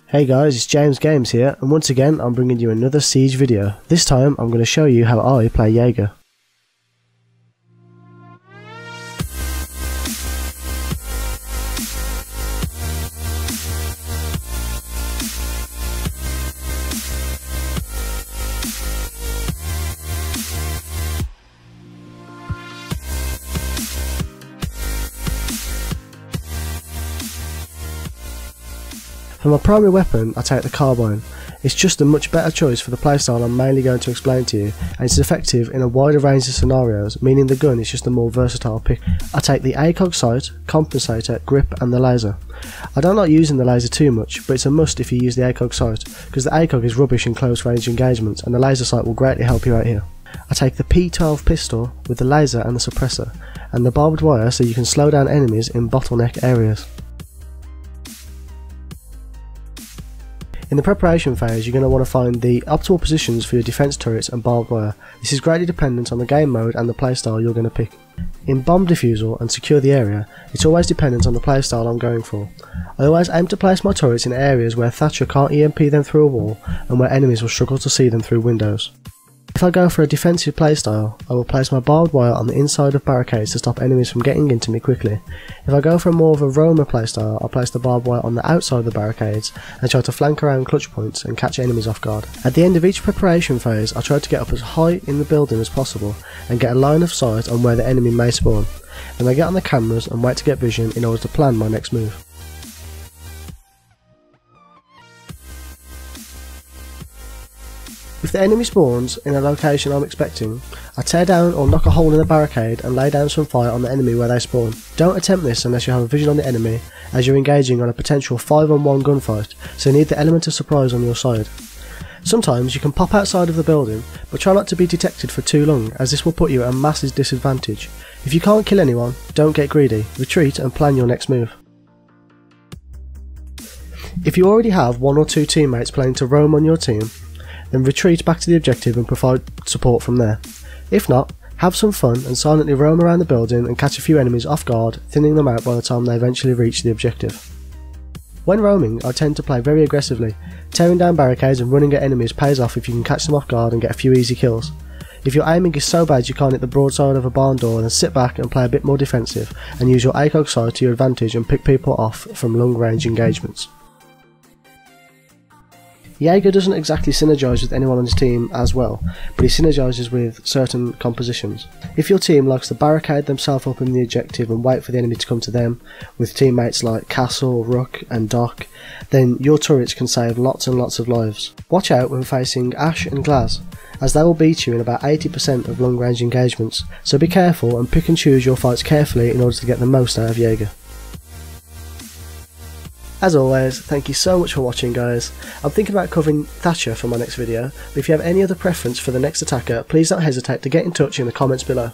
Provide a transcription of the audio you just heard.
Hey guys, it's JamesGames here, and once again I'm bringing you another Siege video. This time I'm going to show you how I play Jäger. For my primary weapon, I take the carbine. It's just a much better choice for the playstyle I'm mainly going to explain to you, and it's effective in a wider range of scenarios, meaning the gun is just a more versatile pick. I take the ACOG sight, compensator, grip and the laser. I don't like using the laser too much, but it's a must if you use the ACOG sight, because the ACOG is rubbish in close range engagements and the laser sight will greatly help you out here. I take the P12 pistol with the laser and the suppressor, and the barbed wire so you can slow down enemies in bottleneck areas. In the preparation phase, you're going to want to find the optimal positions for your defense turrets and barbed wire. This is greatly dependent on the game mode and the playstyle you're going to pick. In bomb defusal and secure the area, it's always dependent on the playstyle I'm going for. I always aim to place my turrets in areas where Thatcher can't EMP them through a wall and where enemies will struggle to see them through windows. If I go for a defensive playstyle, I will place my barbed wire on the inside of barricades to stop enemies from getting into me quickly. If I go for more of a roamer playstyle, I'll place the barbed wire on the outside of the barricades and try to flank around clutch points and catch enemies off guard. At the end of each preparation phase, I try to get up as high in the building as possible and get a line of sight on where the enemy may spawn. Then I get on the cameras and wait to get vision in order to plan my next move. If the enemy spawns in a location I'm expecting, I tear down or knock a hole in the barricade and lay down some fire on the enemy where they spawn. Don't attempt this unless you have a vision on the enemy, as you're engaging on a potential 5-on-1 gunfight, so you need the element of surprise on your side. Sometimes you can pop outside of the building, but try not to be detected for too long, as this will put you at a massive disadvantage. If you can't kill anyone, don't get greedy, retreat and plan your next move. If you already have one or two teammates planning to roam on your team, then retreat back to the objective and provide support from there. If not, have some fun and silently roam around the building and catch a few enemies off guard, thinning them out by the time they eventually reach the objective. When roaming, I tend to play very aggressively. Tearing down barricades and running at enemies pays off if you can catch them off guard and get a few easy kills. If your aiming is so bad you can't hit the broadside of a barn door, then sit back and play a bit more defensive and use your ACOG sight to your advantage and pick people off from long range engagements. Jäger doesn't exactly synergise with anyone on his team as well, but he synergises with certain compositions. If your team likes to barricade themselves up in the objective and wait for the enemy to come to them, with teammates like Castle, Rook and Doc, then your turrets can save lots and lots of lives. Watch out when facing Ash and Glaz, as they will beat you in about 80% of long range engagements, so be careful and pick and choose your fights carefully in order to get the most out of Jäger. As always, thank you so much for watching guys. I'm thinking about covering Thatcher for my next video, but if you have any other preference for the next attacker, please don't hesitate to get in touch in the comments below.